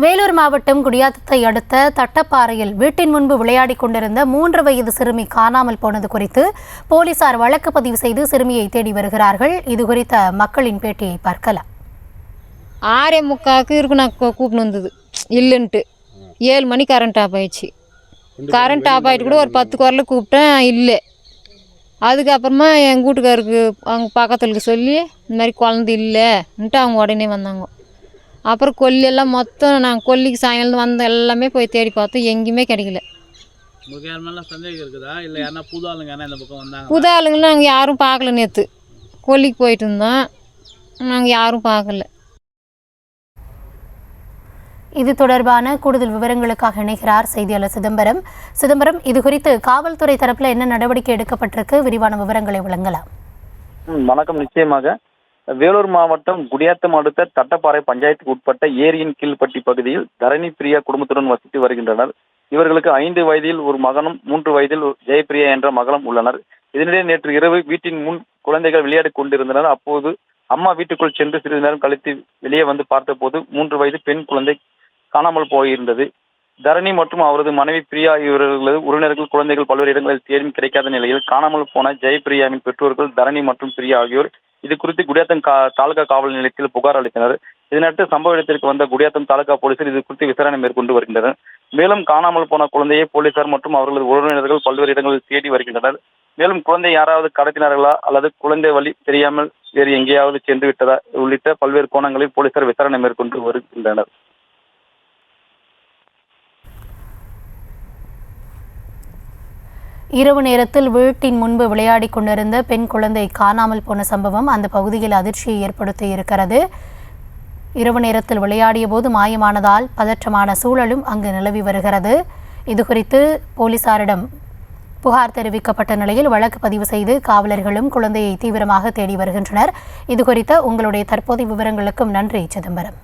வேலூர் மாவட்டம் குடியாத்தத்தை அடுத்த தட்டப்பாறையில் வீட்டின் முன்பு விளையாடிக் கொண்டிருந்த 3 வயது சிறுமி காணாமல் போனது குறித்து போலீசார் வழக்கு பதிவு செய்து சிறுமியை தேடி வருகிறார்கள். இதுகுறித்த மக்களின் பேட்டியை பார்க்கலாம். 6:45 இருக்கு நான் கூப்பிட்டு வந்தது இல்லைன்ட்டு 7 மணி கரண்ட் ஆஃப் ஆயிடுச்சு. கரண்ட் ஆஃப் ஆகிட்டு கூட ஒரு 10 குரலில் கூப்பிட்டேன், இல்லை. அதுக்கப்புறமா எங்கள் வீட்டுக்காருக்கு அவங்க பக்கத்துக்கு சொல்லி இந்த மாதிரி குழந்தை இல்லைன்ட்டு அவங்க உடனே வந்தாங்க. அப்புறம் கொல்லியெல்லாம் மொத்தம் நாங்கள் கொல்லிக்கு சாயங்காலம் வந்த எல்லாமே போய் தேடி பார்த்தோம், எங்கேயுமே கிடைக்கல. புது ஆளுங்களாம் நாங்கள் யாரும் பார்க்கல. நேற்று கொல்லிக்கு போயிட்டு இருந்தோம், நாங்கள் யாரும் பார்க்கல. இது தொடர்பான கூடுதல் விவரங்களுக்காக இணைகிறார் செய்தியாளர் சிதம்பரம். இது குறித்து காவல்துறை தரப்பில் என்ன நடவடிக்கை எடுக்கப்பட்டிருக்கு, விரிவான விவரங்களை வழங்கலாம். வணக்கம். நிச்சயமாக வேலூர் மாவட்டம் குடியாத்தம் அடுத்த தட்டப்பாறை பஞ்சாயத்துக்கு உட்பட்ட ஏரியின் கீழ்பட்டி பகுதியில் தரணி பிரியா குடும்பத்துடன் வசித்து வருகின்றனர். இவர்களுக்கு 5 வயதில் ஒரு மகனும் 3 வயதில் ஜெயபிரியா என்ற மகளும் உள்ளனர். இதனிடையே நேற்று இரவு வீட்டின் முன் குழந்தைகள் விளையாடி கொண்டிருந்தனர். அப்போது அம்மா வீட்டுக்குள் சென்று சிறிது நேரம் கழித்து வெளியே வந்து பார்த்தபோது 3 வயது பெண் குழந்தை காணாமல் போயிருந்தது. தரணி மற்றும் அவரது மனைவி பிரியா இவர்களது உறவினர்கள் குழந்தைகள் பல்வேறு இடங்களில் தேடியும் கிடைக்காத நிலையில் காணாமல் போன ஜெயபிரியாவின் பெற்றோர்கள் தரணி மற்றும் பிரியா ஆகியோர் இது குறித்து குடியாத்தம் தாலுகா காவல் நிலையத்தில் புகார் அளித்தனர். இதனையடுத்து சம்பவ இடத்திற்கு வந்த குடியாத்தம் தாலுகா போலீசார் இது குறித்து விசாரணை மேற்கொண்டு வருகின்றனர். மேலும் காணாமல் போன குழந்தையை போலீசார் மற்றும் அவர்களது உறவினர்கள் பல்வேறு இடங்களில் தேடி வருகின்றனர். மேலும் குழந்தை யாராவது கடத்தினார்களா அல்லது குழந்தை வழி தெரியாமல் வேறு எங்கேயாவது சென்று விட்டதா உள்ளிட்ட பல்வேறு கோணங்களில் போலீசார் விசாரணை மேற்கொண்டு வருகின்றனர். இரவு நேரத்தில் வீட்டின் முன்பு விளையாடி கொண்டிருந்த பெண் குழந்தை காணாமல் போன சம்பவம் அந்த பகுதியில் அதிர்ச்சியை ஏற்படுத்தி இருக்கிறது. இரவு நேரத்தில் விளையாடிய போது மாயமானதால் பதற்றமான சூழலும் அங்கு நிலவி வருகிறது. இதுகுறித்து போலீசாரிடம் புகார் தெரிவிக்கப்பட்ட நிலையில் வழக்கு பதிவு செய்து காவலர்களும் குழந்தையை தீவிரமாக தேடி வருகின்றனர். இதுகுறித்த உங்களுடைய தற்போதைய விவரங்களுக்கும் நன்றி சிதம்பரம்.